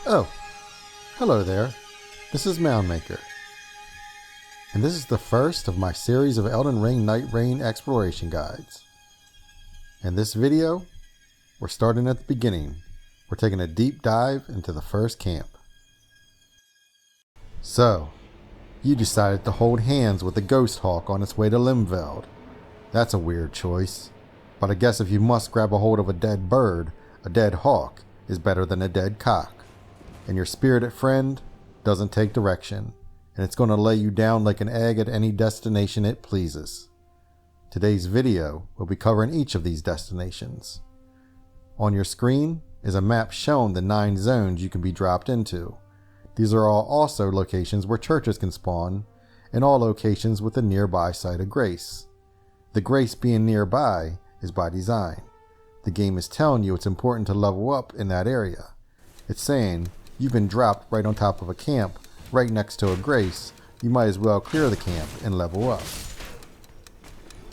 Oh, hello there. This is Moundmaker. And this is the first of my series of Elden Ring Nightreign exploration guides. In this video, we're starting at the beginning. We're taking a deep dive into the first camp. So, you decided to hold hands with the Ghost Hawk on its way to Limveld. That's a weird choice. But I guess if you must grab a hold of a dead bird, a dead hawk is better than a dead cock. And your spirited friend doesn't take direction, and it's going to lay you down like an egg at any destination it pleases. Today's video will be covering each of these destinations. On your screen is a map showing the 9 zones you can be dropped into. These are all also locations where churches can spawn, and all locations with a nearby site of grace. The grace being nearby is by design. The game is telling you it's important to level up in that area. It's saying, you've been dropped right on top of a camp, right next to a grace, you might as well clear the camp and level up.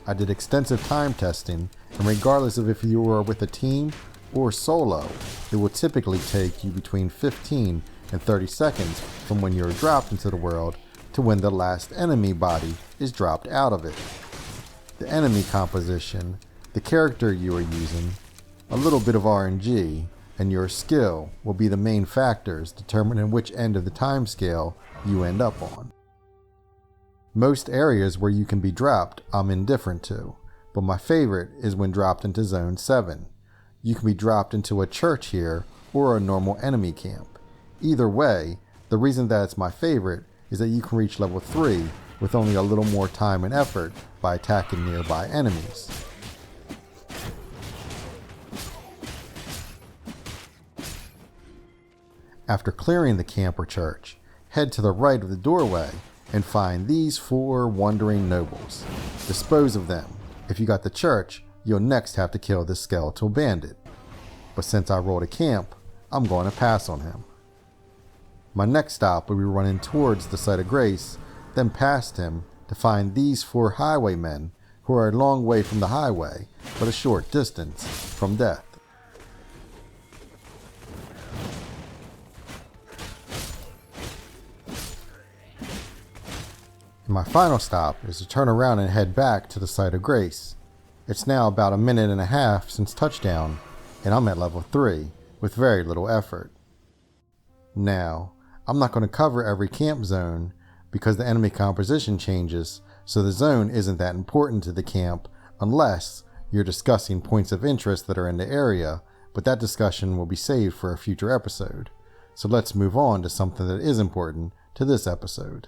I did extensive time testing, and regardless of if you are with a team or solo, it will typically take you between 15 and 30 seconds from when you're dropped into the world to when the last enemy body is dropped out of it. The enemy composition, the character you are using, a little bit of RNG, and your skill will be the main factors determining which end of the time scale you end up on. Most areas where you can be dropped I'm indifferent to, but my favorite is when dropped into Zone 7. You can be dropped into a church here or a normal enemy camp. Either way, the reason that it's my favorite is that you can reach level 3 with only a little more time and effort by attacking nearby enemies. After clearing the camp or church, head to the right of the doorway and find these 4 wandering nobles. Dispose of them. If you got the church, you'll next have to kill this skeletal bandit. But since I rolled a camp, I'm going to pass on him. My next stop will be running towards the site of grace, then past him to find these 4 highwaymen who are a long way from the highway, but a short distance from death. My final stop is to turn around and head back to the site of grace. It's now about a minute and a half since touchdown, and I'm at level 3 with very little effort. Now, I'm not going to cover every camp zone because the enemy composition changes, so the zone isn't that important to the camp unless you're discussing points of interest that are in the area, but that discussion will be saved for a future episode. So let's move on to something that is important to this episode.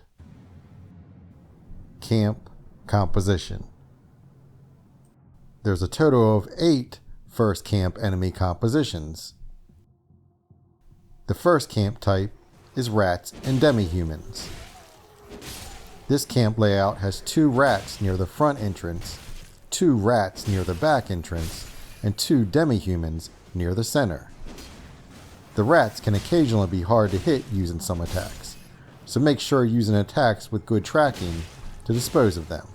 Camp composition. There's a total of 8 first camp enemy compositions. The first camp type is rats and demi-humans. This camp layout has 2 rats near the front entrance, 2 rats near the back entrance, and 2 demi-humans near the center. The rats can occasionally be hard to hit using some attacks, so make sure using attacks with good tracking to dispose of them.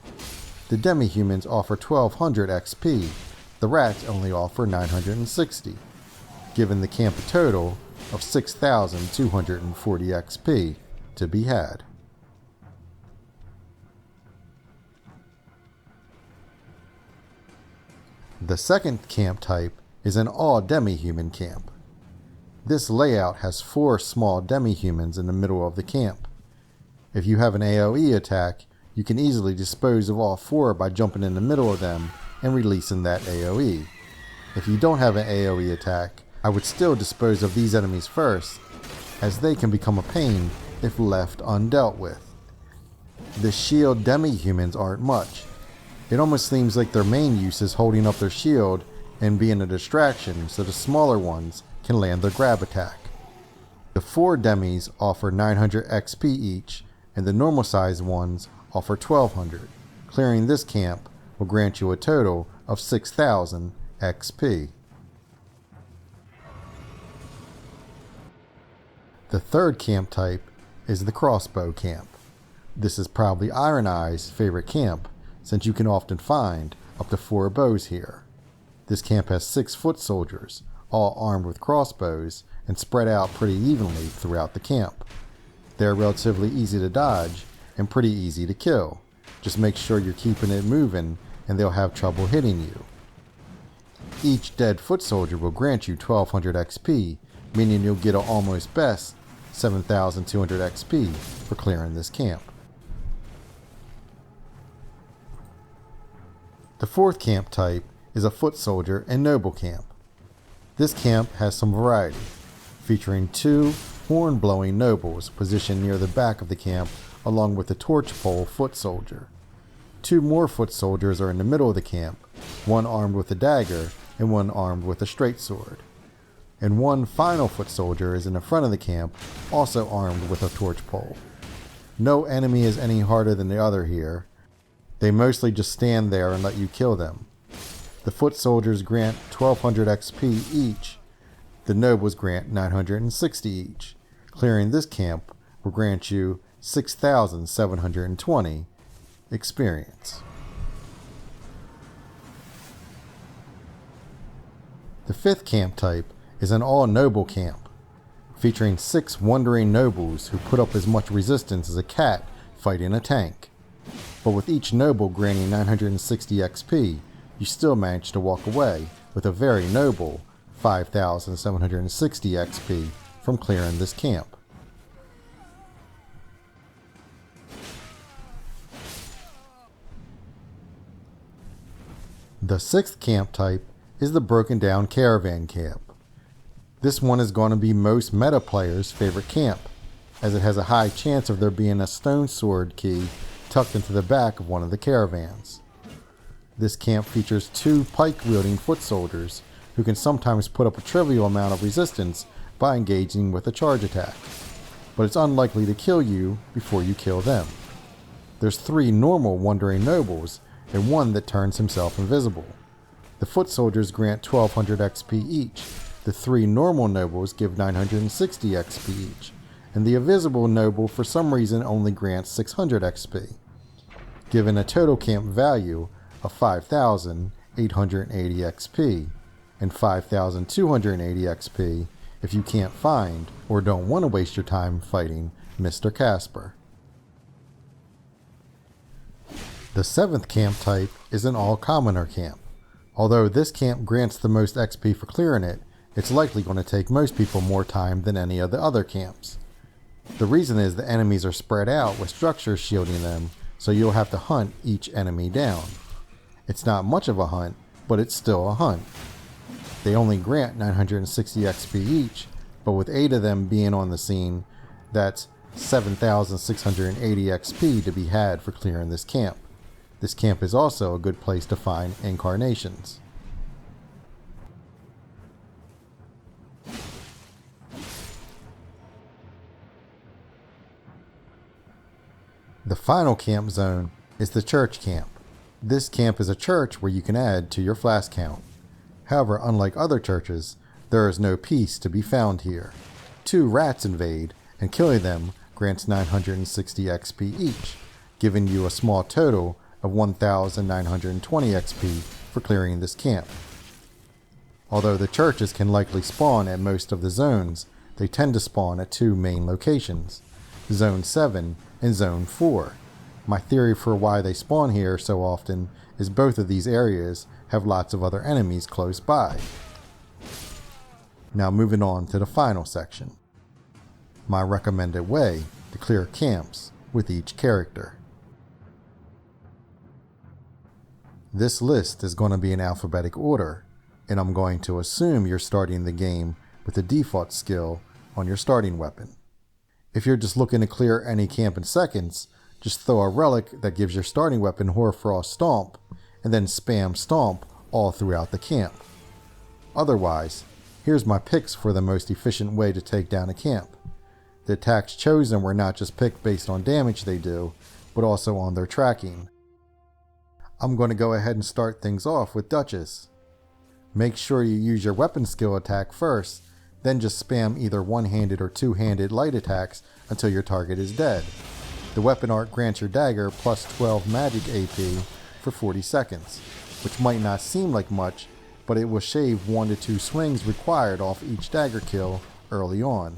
The demi-humans offer 1200 XP, the rats only offer 960, giving the camp a total of 6240 XP to be had. The second camp type is an all demi-human camp. This layout has 4 small demi-humans in the middle of the camp. If you have an AoE attack, you can easily dispose of all 4 by jumping in the middle of them and releasing that AoE. If you don't have an AoE attack, I would still dispose of these enemies first, as they can become a pain if left undealt with. The shield demi-humans aren't much. It almost seems like their main use is holding up their shield and being a distraction so the smaller ones can land their grab attack. The 4 demis offer 900 XP each, and the normal sized ones offer 1200. Clearing this camp will grant you a total of 6000 XP. The third camp type is the crossbow camp. This is probably Iron Eye's favorite camp, since you can often find up to 4 bows here. This camp has 6 foot soldiers, all armed with crossbows and spread out pretty evenly throughout the camp. They're relatively easy to dodge and pretty easy to kill. Just make sure you're keeping it moving and they'll have trouble hitting you. Each dead foot soldier will grant you 1200 XP, meaning you'll get an almost best 7200 XP for clearing this camp. The fourth camp type is a foot soldier and noble camp. This camp has some variety, featuring 2 horn-blowing nobles positioned near the back of the camp along with a torch pole foot soldier. 2 more foot soldiers are in the middle of the camp, one armed with a dagger and one armed with a straight sword. And 1 final foot soldier is in the front of the camp, also armed with a torch pole. No enemy is any harder than the other here. They mostly just stand there and let you kill them. The foot soldiers grant 1200 XP each. The nobles grant 960 each. Clearing this camp will grant you 6720 experience. The fifth camp type is an all-noble camp, featuring 6 wandering nobles who put up as much resistance as a cat fighting a tank. But with each noble granting 960 XP, you still manage to walk away with a very noble 5760 XP from clearing this camp. The sixth camp type is the broken down caravan camp. This one is going to be most meta players' favorite camp, as it has a high chance of there being a stone sword key tucked into the back of one of the caravans. This camp features 2 pike-wielding foot soldiers who can sometimes put up a trivial amount of resistance by engaging with a charge attack, but it's unlikely to kill you before you kill them. There's 3 normal wandering nobles and 1 that turns himself invisible. The foot soldiers grant 1200 XP each, the 3 normal nobles give 960 XP each, and the invisible noble for some reason only grants 600 XP, giving a total camp value of 5880 XP and 5280 XP if you can't find or don't want to waste your time fighting Mr. Casper. The 7th camp type is an all-commoner camp. Although this camp grants the most XP for clearing it, it's likely going to take most people more time than any of the other camps. The reason is the enemies are spread out with structures shielding them, so you'll have to hunt each enemy down. It's not much of a hunt, but it's still a hunt. They only grant 960 XP each, but with 8 of them being on the scene, that's 7680 XP to be had for clearing this camp. This camp is also a good place to find incarnations. The final camp zone is the church camp. This camp is a church where you can add to your flask count. However, unlike other churches, there is no peace to be found here. 2 rats invade, and killing them grants 960 XP each, giving you a small total of 1920 XP for clearing this camp. Although the churches can likely spawn at most of the zones, they tend to spawn at 2 main locations, Zone 7 and Zone 4. My theory for why they spawn here so often is both of these areas have lots of other enemies close by. Now moving on to the final section. My recommended way to clear camps with each character. This list is going to be in alphabetic order, and I'm going to assume you're starting the game with the default skill on your starting weapon. If you're just looking to clear any camp in seconds, just throw a relic that gives your starting weapon Hoarfrost Stomp, and then spam Stomp all throughout the camp. Otherwise, here's my picks for the most efficient way to take down a camp. The attacks chosen were not just picked based on damage they do, but also on their tracking. I'm going to go ahead and start things off with Duchess. Make sure you use your weapon skill attack first, then just spam either one-handed or two-handed light attacks until your target is dead. The weapon art grants your dagger plus 12 magic AP for 40 seconds, which might not seem like much, but it will shave 1 to 2 swings required off each dagger kill early on.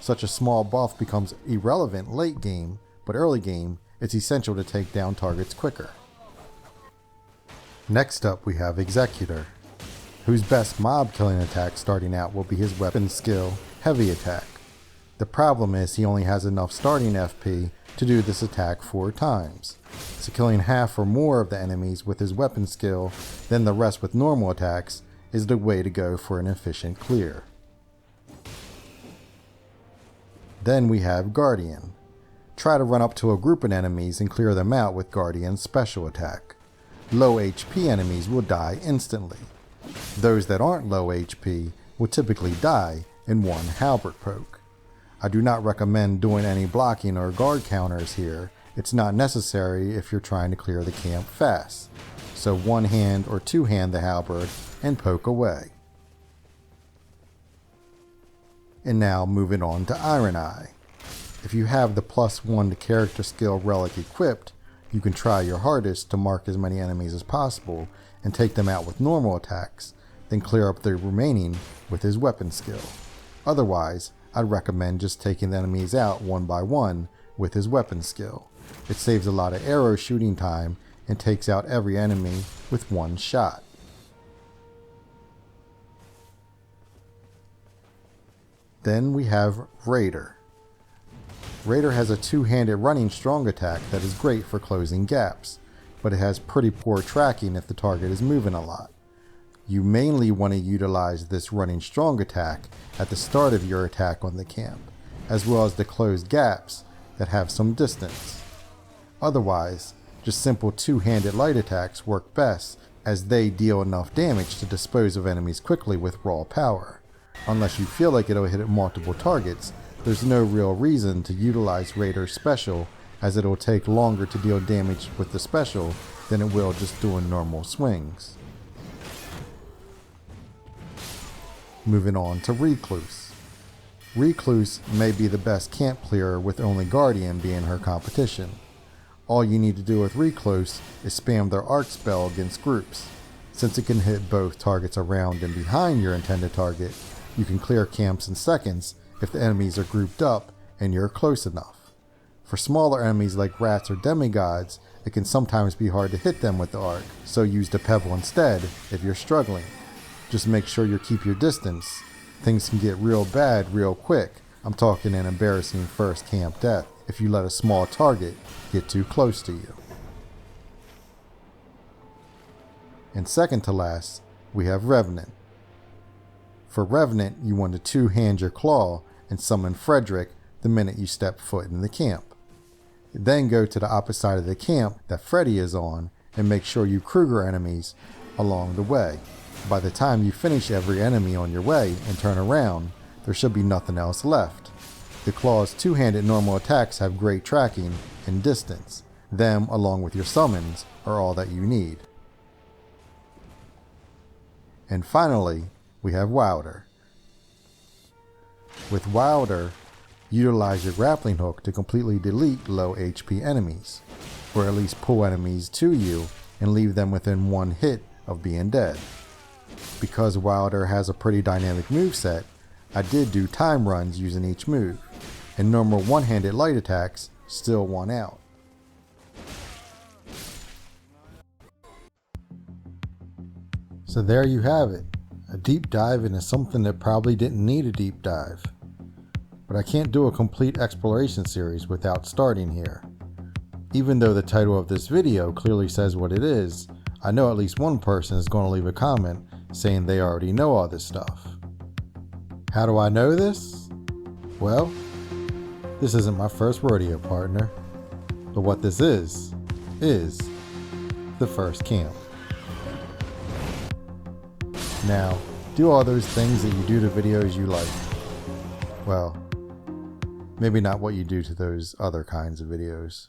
Such a small buff becomes irrelevant late game, but early game it's essential to take down targets quicker. Next up we have Executor, whose best mob killing attack starting out will be his weapon skill, Heavy Attack. The problem is he only has enough starting FP to do this attack 4 times, so killing half or more of the enemies with his weapon skill than the rest with normal attacks is the way to go for an efficient clear. Then we have Guardian. Try to run up to a group of enemies and clear them out with Guardian's special attack. Low HP enemies will die instantly. Those that aren't low HP will typically die in one halberd poke. I do not recommend doing any blocking or guard counters here. It's not necessary if you're trying to clear the camp fast. So one hand or two hand the halberd and poke away. And now moving on to Iron Eye. If you have the +1 to character skill relic equipped, you can try your hardest to mark as many enemies as possible and take them out with normal attacks, then clear up the remaining with his weapon skill. Otherwise, I'd recommend just taking the enemies out one by one with his weapon skill. It saves a lot of arrow shooting time and takes out every enemy with one shot. Then we have Raider. Raider has a two-handed running strong attack that is great for closing gaps, but it has pretty poor tracking if the target is moving a lot. You mainly want to utilize this running strong attack at the start of your attack on the camp, as well as to close gaps that have some distance. Otherwise, just simple two-handed light attacks work best as they deal enough damage to dispose of enemies quickly with raw power. Unless you feel like it'll hit multiple targets, there's no real reason to utilize Raider's special, as it'll take longer to deal damage with the special than it will just doing normal swings. Moving on to Recluse. Recluse may be the best camp clearer with only Guardian being her competition. All you need to do with Recluse is spam their arc spell against groups. Since it can hit both targets around and behind your intended target, you can clear camps in seconds if the enemies are grouped up and you're close enough. For smaller enemies like rats or demigods, it can sometimes be hard to hit them with the arc, so use the pebble instead if you're struggling. Just make sure you keep your distance. Things can get real bad real quick. I'm talking an embarrassing first camp death if you let a small target get too close to you. And second to last, we have Revenant. For Revenant, you want to two-hand your claw and summon Frederick the minute you step foot in the camp. Then go to the opposite side of the camp that Freddy is on and make sure you Kruger enemies along the way. By the time you finish every enemy on your way and turn around, there should be nothing else left. The claw's two-handed normal attacks have great tracking and distance. Them, along with your summons, are all that you need. And finally, we have Wilder. With Wilder, utilize your grappling hook to completely delete low HP enemies, or at least pull enemies to you and leave them within one hit of being dead. Because Wilder has a pretty dynamic moveset, I did do time runs using each move, and normal one-handed light attacks still won out. So there you have it, a deep dive into something that probably didn't need a deep dive. But I can't do a complete exploration series without starting here. Even though the title of this video clearly says what it is, I know at least one person is going to leave a comment saying they already know all this stuff. How do I know this? Well, this isn't my first rodeo, partner. But what this is the first camp. Now, do all those things that you do to videos you like. Well, maybe not what you do to those other kinds of videos.